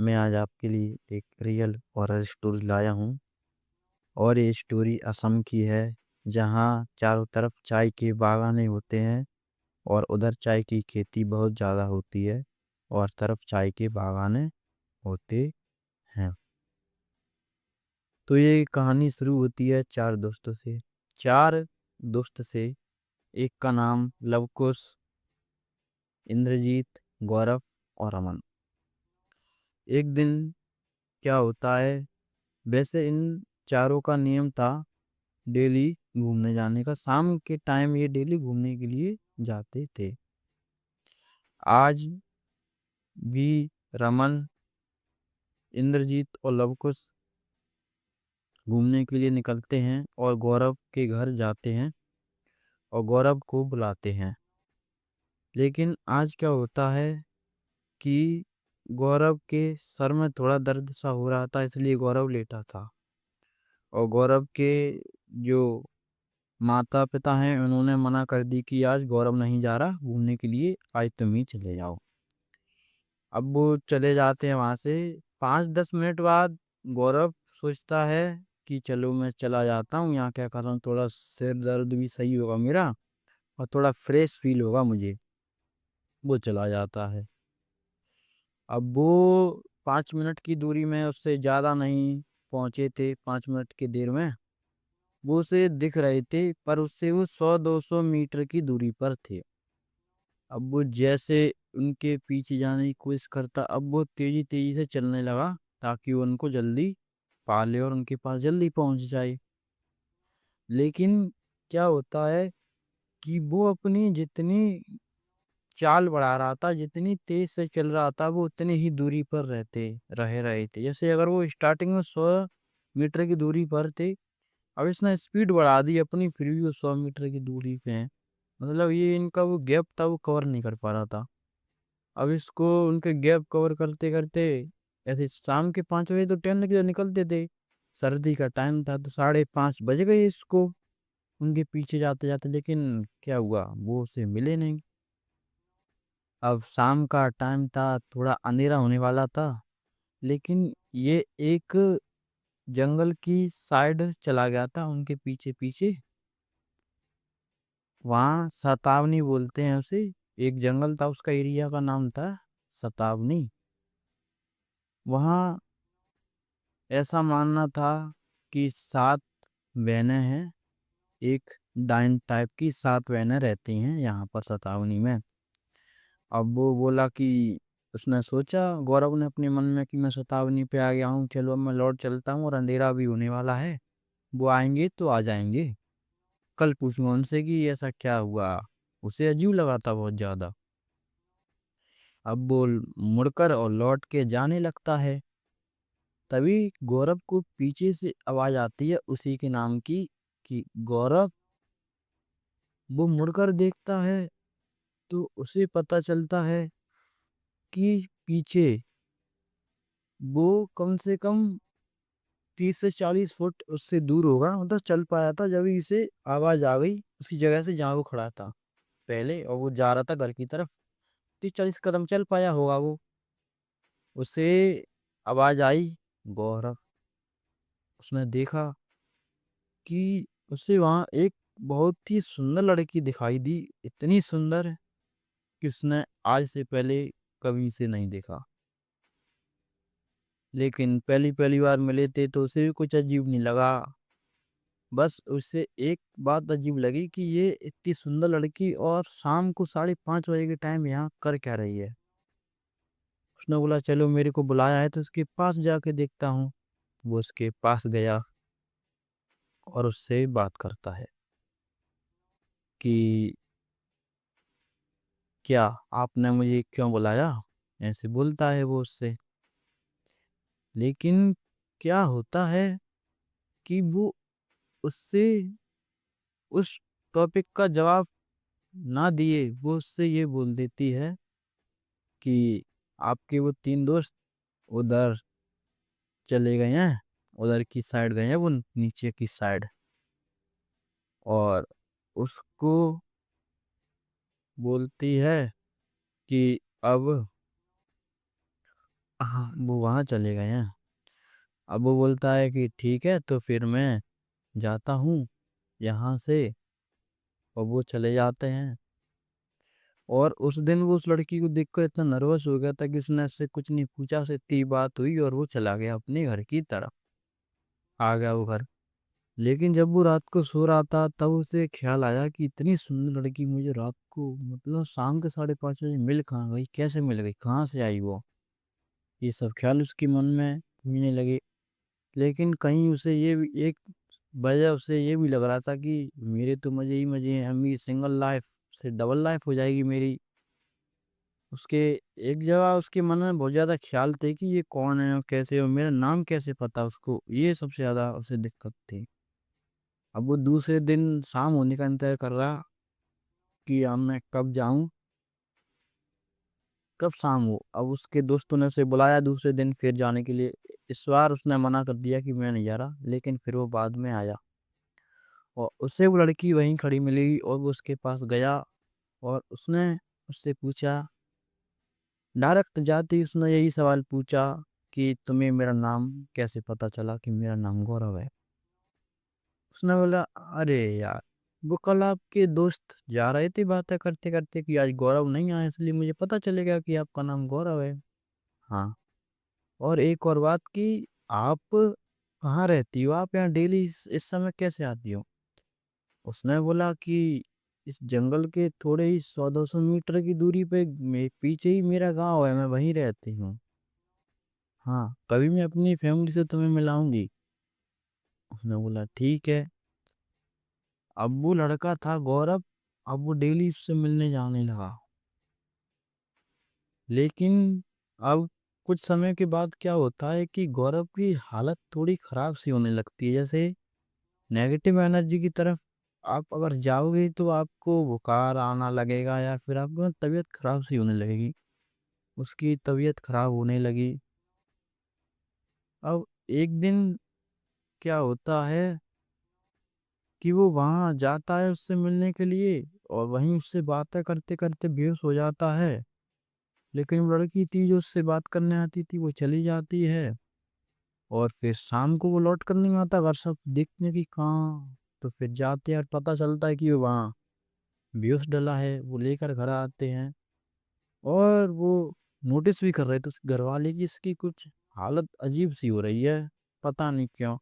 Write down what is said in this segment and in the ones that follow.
मैं आज आपके लिए एक रियल हॉरर स्टोरी लाया हूँ। और ये स्टोरी असम की है, जहाँ चारों तरफ चाय के बागाने होते हैं और उधर चाय की खेती बहुत ज़्यादा होती है और तरफ चाय के बागाने होते हैं। तो ये कहानी शुरू होती है चार दोस्तों से। चार दोस्त से एक का नाम लवकुश, इंद्रजीत, गौरव और अमन। एक दिन क्या होता है, वैसे इन चारों का नियम था डेली घूमने जाने का। शाम के टाइम ये डेली घूमने के लिए जाते थे। आज भी रमन, इंद्रजीत और लवकुश घूमने के लिए निकलते हैं और गौरव के घर जाते हैं और गौरव को बुलाते हैं। लेकिन आज क्या होता है कि गौरव के सर में थोड़ा दर्द सा हो रहा था, इसलिए गौरव लेटा था। और गौरव के जो माता पिता हैं उन्होंने मना कर दी कि आज गौरव नहीं जा रहा घूमने के लिए, आज तुम ही चले जाओ। अब वो चले जाते हैं वहां से। 5-10 मिनट बाद गौरव सोचता है कि चलो मैं चला जाता हूँ, यहाँ क्या कर रहा हूँ, थोड़ा सिर दर्द भी सही होगा मेरा और थोड़ा फ्रेश फील होगा मुझे। वो चला जाता है। अब वो 5 मिनट की दूरी में, उससे ज़्यादा नहीं पहुंचे थे, 5 मिनट की देर में वो उसे दिख रहे थे, पर उससे वो 100-200 मीटर की दूरी पर थे। अब वो जैसे उनके पीछे जाने की कोशिश करता, अब वो तेजी तेजी से चलने लगा ताकि वो उनको जल्दी पा ले और उनके पास जल्दी पहुंच जाए। लेकिन क्या होता है कि वो अपनी जितनी चाल बढ़ा रहा था, जितनी तेज से चल रहा था, वो उतनी ही दूरी पर रहे थे। जैसे अगर वो स्टार्टिंग में 100 मीटर की दूरी पर थे, अब इसने स्पीड बढ़ा दी अपनी, फिर भी वो 100 मीटर की दूरी पे है। मतलब ये इनका वो गैप था, वो कवर नहीं कर पा रहा था। अब इसको उनके गैप कवर करते करते ऐसे शाम के 5 बजे तो ट्रेन लेके निकलते थे। सर्दी का टाइम था तो 5:30 बज गए इसको उनके पीछे जाते जाते। लेकिन क्या हुआ, वो उसे मिले नहीं। अब शाम का टाइम था, थोड़ा अंधेरा होने वाला था, लेकिन ये एक जंगल की साइड चला गया था उनके पीछे पीछे। वहाँ सतावनी बोलते हैं उसे, एक जंगल था, उसका एरिया का नाम था सतावनी। वहाँ ऐसा मानना था कि 7 बहनें हैं, एक डाइन टाइप की 7 बहनें रहती हैं यहाँ पर सतावनी में। अब वो बोला कि उसने सोचा, गौरव ने अपने मन में, कि मैं सतावनी पे आ गया हूँ, चलो अब मैं लौट चलता हूँ और अंधेरा भी होने वाला है, वो आएंगे तो आ जाएंगे, कल पूछूंगा उनसे कि ऐसा क्या हुआ। उसे अजीब लगा था बहुत ज्यादा। अब वो मुड़कर और लौट के जाने लगता है। तभी गौरव को पीछे से आवाज आती है उसी के नाम की, कि गौरव। वो मुड़कर देखता है तो उसे पता चलता है कि पीछे वो कम से कम 30 से 40 फुट उससे दूर होगा, मतलब चल पाया था जब इसे आवाज आ गई उसी जगह से जहाँ वो खड़ा था पहले, और वो जा रहा था घर की तरफ। 30-40 कदम चल पाया होगा वो। उसे आवाज आई गौरव। उसने देखा कि उसे वहां एक बहुत ही सुंदर लड़की दिखाई दी, इतनी सुंदर कि उसने आज से पहले कभी इसे नहीं देखा। लेकिन पहली पहली बार मिले थे तो उसे भी कुछ अजीब नहीं लगा। बस उसे एक बात अजीब लगी कि ये इतनी सुंदर लड़की और शाम को 5:30 बजे के टाइम यहाँ कर क्या रही है। उसने बोला चलो, मेरे को बुलाया है तो उसके पास जाके देखता हूँ। वो उसके पास गया और उससे बात करता है कि क्या आपने मुझे क्यों बुलाया, ऐसे बोलता है वो उससे। लेकिन क्या होता है कि वो उससे उस टॉपिक का जवाब ना दिए, वो उससे ये बोल देती है कि आपके वो 3 दोस्त उधर चले गए हैं, उधर की साइड गए हैं, वो नीचे की साइड। और उसको बोलती है कि अब हाँ, वो वहाँ चले गए हैं। अब वो बोलता है कि ठीक है, तो फिर मैं जाता हूँ यहाँ से। और वो चले जाते हैं। और उस दिन वो उस लड़की को देखकर इतना नर्वस हो गया था कि उसने उससे कुछ नहीं पूछा, उससे इतनी बात हुई और वो चला गया अपने घर की तरफ। आ गया वो घर। लेकिन जब वो रात को सो रहा था तब उसे ख्याल आया कि इतनी सुंदर लड़की मुझे रात को, मतलब शाम के 5:30 बजे मिल कहाँ गई, कैसे मिल गई, कहाँ से आई वो। ये सब ख्याल उसके मन में घूमने लगे। लेकिन कहीं उसे ये भी एक वजह उसे ये भी लग रहा था कि मेरे तो मजे ही मजे हैं, अम्मी सिंगल लाइफ से डबल लाइफ हो जाएगी मेरी। उसके एक जगह उसके मन में बहुत ज्यादा ख्याल थे कि ये कौन है और कैसे, और मेरा नाम कैसे पता उसको, ये सबसे ज्यादा उसे दिक्कत थी। अब वो दूसरे दिन शाम होने का इंतजार कर रहा कि अब मैं कब जाऊं, कब शाम हो। अब उसके दोस्तों ने उसे बुलाया दूसरे दिन फिर जाने के लिए। इस बार उसने मना कर दिया कि मैं नहीं जा रहा, लेकिन फिर वो बाद में आया। और उसे वो लड़की वहीं खड़ी मिली और वो उसके पास गया। और उसने उससे पूछा, डायरेक्ट जाते ही उसने यही सवाल पूछा कि तुम्हें मेरा नाम कैसे पता चला कि मेरा नाम गौरव है। उसने बोला, अरे यार, वो कल आपके दोस्त जा रहे थे बातें करते करते कि आज गौरव नहीं आया, इसलिए मुझे पता चलेगा कि आपका नाम गौरव है। हाँ, और एक और बात कि आप कहाँ रहती हो, आप यहाँ डेली इस समय कैसे आती हो। उसने बोला कि इस जंगल के थोड़े ही 100-200 मीटर की दूरी पे पीछे ही मेरा गांव है, मैं वहीं रहती हूँ। हाँ, कभी मैं अपनी फैमिली से तुम्हें मिलाऊंगी। उसने बोला ठीक है। अब वो लड़का था गौरव, अब वो डेली उससे मिलने जाने लगा। लेकिन अब कुछ समय के बाद क्या होता है कि गौरव की हालत थोड़ी खराब सी होने लगती है, जैसे नेगेटिव एनर्जी की तरफ आप अगर जाओगे तो आपको बुखार आना लगेगा या फिर आपको तबीयत खराब सी होने लगेगी। उसकी तबीयत खराब होने लगी। अब एक दिन क्या होता है कि वो वहां जाता है उससे मिलने के लिए, और वहीं उससे बातें करते करते बेहोश हो जाता है। लेकिन वो लड़की थी जो उससे बात करने आती थी वो चली जाती है। और फिर शाम को वो लौट कर नहीं आता घर, सब देखने की कहाँ। तो फिर जाते हैं और पता चलता है कि वो वहाँ बेहोश डला है। वो लेकर घर आते हैं और वो नोटिस भी कर रहे थे उसके घर वाले की इसकी कुछ हालत अजीब सी हो रही है, पता नहीं क्यों।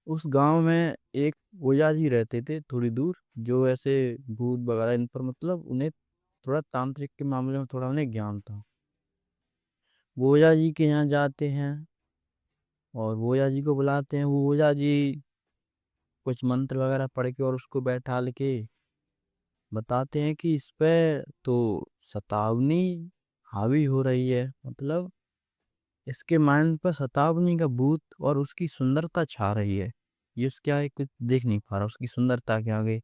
उस गांव में एक ओझा जी रहते थे थोड़ी दूर, जो ऐसे भूत वगैरह इन पर, मतलब उन्हें थोड़ा तांत्रिक के मामले में थोड़ा उन्हें ज्ञान था। वो ओझा जी के यहाँ जाते हैं और वो ओझा जी को बुलाते हैं। वो ओझा जी कुछ मंत्र वगैरह पढ़ के और उसको बैठा के बताते हैं कि इस पे तो सतावनी हावी हो रही है, मतलब इसके माइंड पर सतावनी का भूत और उसकी सुंदरता छा रही है। ये उसके आगे कुछ देख नहीं पा रहा, उसकी सुंदरता के आगे।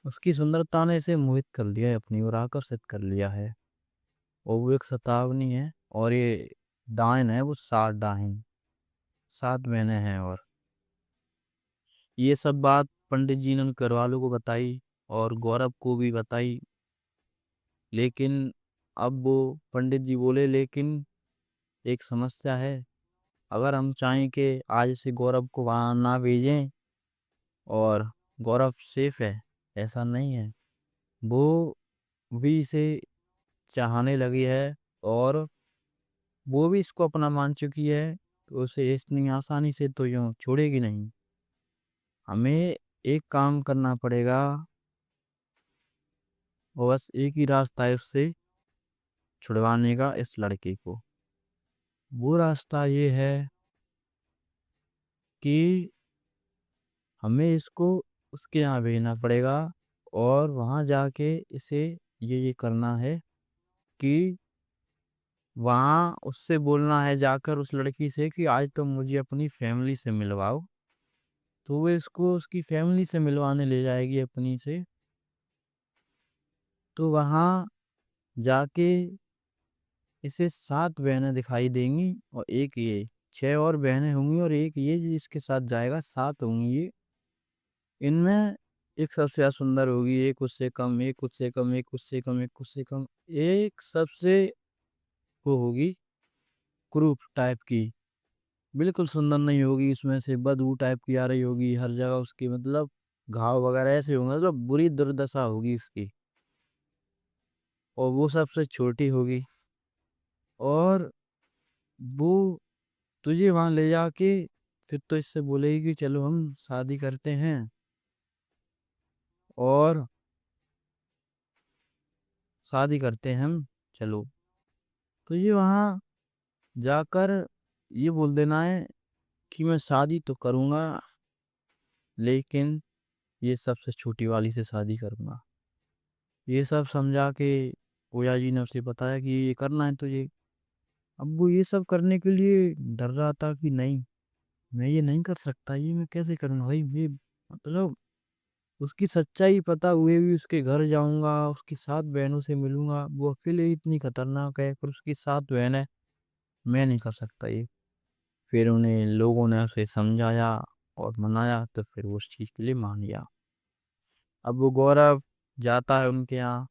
उसकी सुंदरता ने इसे मोहित कर लिया है, अपनी ओर आकर्षित कर लिया है। और वो एक सतावनी है और ये डायन है, वो 7 डायन, 7 बहनें हैं। और ये सब बात पंडित जी ने उनके घर वालों को बताई और गौरव को भी बताई। लेकिन अब वो पंडित जी बोले, लेकिन एक समस्या है। अगर हम चाहें कि आज से गौरव को वहां ना भेजें और गौरव सेफ है, ऐसा नहीं है। वो भी इसे चाहने लगी है और वो भी इसको अपना मान चुकी है, तो उसे इतनी आसानी से तो यूं छोड़ेगी नहीं। हमें एक काम करना पड़ेगा, और बस एक ही रास्ता है उससे छुड़वाने का इस लड़के को। वो रास्ता ये है कि हमें इसको उसके यहाँ भेजना पड़ेगा और वहाँ जाके इसे ये करना है कि वहाँ उससे बोलना है जाकर उस लड़की से कि आज तो मुझे अपनी फैमिली से मिलवाओ। तो वो इसको उसकी फैमिली से मिलवाने ले जाएगी अपनी से। तो वहाँ जाके इसे 7 बहनें दिखाई देंगी और एक ये, 6 और बहनें होंगी और एक ये जिसके साथ जाएगा, 7 होंगी ये। इनमें एक सबसे ज्यादा सुंदर होगी, एक उससे कम, एक उससे कम, एक उससे कम, एक उससे कम, एक सबसे वो होगी क्रूप टाइप की, बिल्कुल सुंदर नहीं होगी, उसमें से बदबू टाइप की आ रही होगी हर जगह उसकी, मतलब घाव वगैरह ऐसे होंगे, मतलब बुरी दुर्दशा होगी उसकी। और वो सबसे छोटी होगी, और वो तुझे वहां ले जाके फिर तो इससे बोलेगी कि चलो हम शादी करते हैं, और शादी करते हैं हम, चलो। तो ये वहां जाकर ये बोल देना है कि मैं शादी तो करूंगा, लेकिन ये सबसे छोटी वाली से शादी करूंगा। ये सब समझा के ओया जी ने उसे बताया कि ये करना है तुझे। अब वो ये सब करने के लिए डर रहा था कि नहीं, मैं ये नहीं कर सकता, ये मैं कैसे करूंगा भाई, ये मतलब उसकी सच्चाई पता हुए भी उसके घर जाऊंगा, उसकी 7 बहनों से मिलूंगा, वो अकेले ही इतनी खतरनाक है, फिर उसकी 7 बहन है, मैं नहीं कर सकता ये। फिर उन्हें लोगों ने उसे समझाया और मनाया, तो फिर वो उस चीज के लिए मान गया। अब वो गौरव जाता है उनके यहाँ,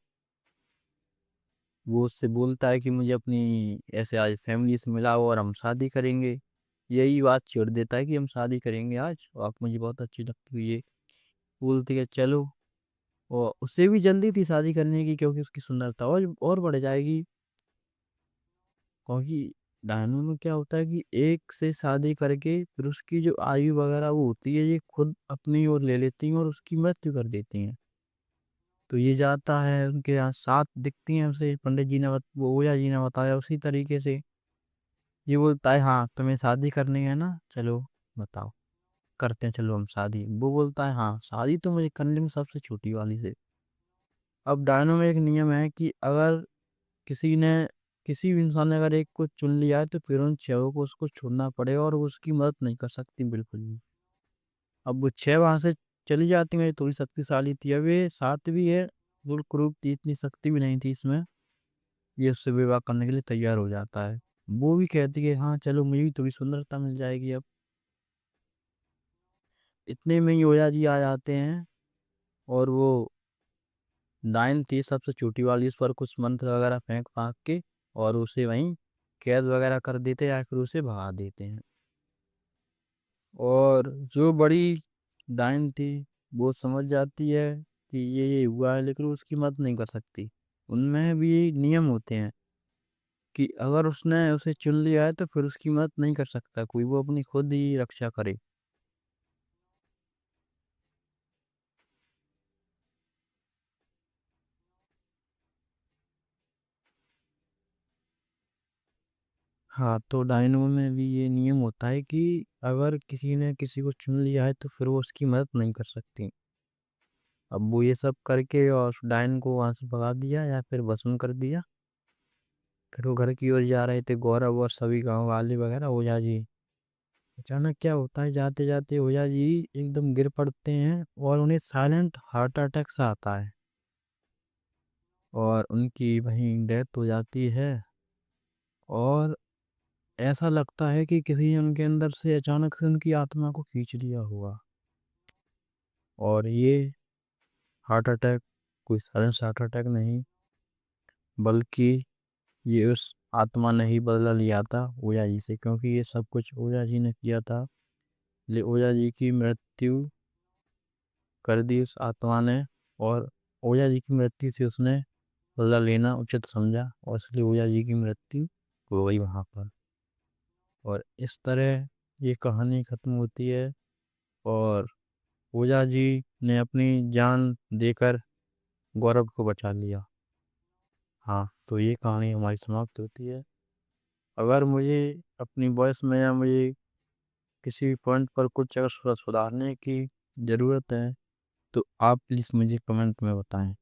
वो उससे बोलता है कि मुझे अपनी ऐसे आज फैमिली से मिलाओ और हम शादी करेंगे। यही बात छेड़ देता है कि हम शादी करेंगे आज, और आप मुझे बहुत अच्छी लगती हो ये। बोलती है चलो, और उससे भी जल्दी थी शादी करने की, क्योंकि उसकी सुंदरता और बढ़ जाएगी। क्योंकि डायनो में क्या होता है कि एक से शादी करके फिर उसकी जो आयु वगैरह वो होती है, ये खुद अपनी ओर ले लेती हैं और उसकी मृत्यु कर देती हैं। तो ये जाता है उनके यहाँ, 7 दिखती हैं उसे, पंडित जी ने वो ओझा जी ने बताया उसी तरीके से। ये बोलता है हाँ तुम्हें शादी करनी है ना, चलो बताओ, करते हैं चलो हम शादी। वो बोलता है हाँ शादी तो मुझे करनी है सबसे छोटी वाली से। अब डायनो में एक नियम है कि अगर किसी ने किसी भी इंसान ने अगर एक को चुन लिया है, तो फिर उन 6 को उसको छोड़ना पड़ेगा, और वो उसकी मदद नहीं कर सकती बिल्कुल भी। अब वो 6 वहां से चली जाती है, थोड़ी शक्तिशाली थी, अब ये 7 भी है, बिल्कुल क्रूप थी, इतनी शक्ति भी नहीं थी इसमें। ये उससे विवाह करने के लिए तैयार हो जाता है। वो भी कहती है हाँ चलो, मुझे भी थोड़ी सुंदरता मिल जाएगी अब। इतने में ही ओया जी आ जाते हैं, और वो डाइन थी सबसे छोटी वाली, उस पर कुछ मंत्र वगैरह फेंक फाक के, और उसे वहीं कैद वगैरह कर देते हैं, या फिर उसे भगा देते हैं। और जो बड़ी डाइन थी, वो समझ जाती है कि ये हुआ है, लेकिन वो उसकी मदद नहीं कर सकती। उनमें भी नियम होते हैं कि अगर उसने उसे चुन लिया है, तो फिर उसकी मदद नहीं कर सकता कोई, वो अपनी खुद ही रक्षा करे। हाँ, तो डायनो में भी ये नियम होता है कि अगर किसी ने किसी को चुन लिया है, तो फिर वो उसकी मदद नहीं कर सकती। अब वो ये सब करके और उस डायन को वहां से भगा दिया, या फिर भस्म कर दिया। फिर वो घर की ओर जा रहे थे, गौरव और सभी गांव वाले वगैरह, ओझा जी। अचानक क्या होता है, जाते जाते ओझा जी एकदम गिर पड़ते हैं, और उन्हें साइलेंट हार्ट अटैक सा आता है, और उनकी वहीं डेथ हो जाती है। और ऐसा लगता है कि किसी ने उनके अंदर से अचानक से उनकी आत्मा को खींच लिया हुआ। और ये हार्ट अटैक कोई साधारण हार्ट अटैक नहीं, बल्कि ये उस आत्मा ने ही बदला लिया था ओझा जी से, क्योंकि ये सब कुछ ओझा जी ने किया था। ले ओझा जी की मृत्यु कर दी उस आत्मा ने, और ओझा जी की मृत्यु से उसने बदला लेना उचित समझा, और इसलिए ओझा जी की मृत्यु हो गई वहां पर। और इस तरह ये कहानी खत्म होती है, और ओझा जी ने अपनी जान देकर गौरव को बचा लिया। हाँ, तो ये कहानी हमारी समाप्त होती है। अगर मुझे अपनी वॉइस में या मुझे किसी भी पॉइंट पर कुछ अगर सुधारने की ज़रूरत है, तो आप प्लीज़ मुझे कमेंट में बताएं।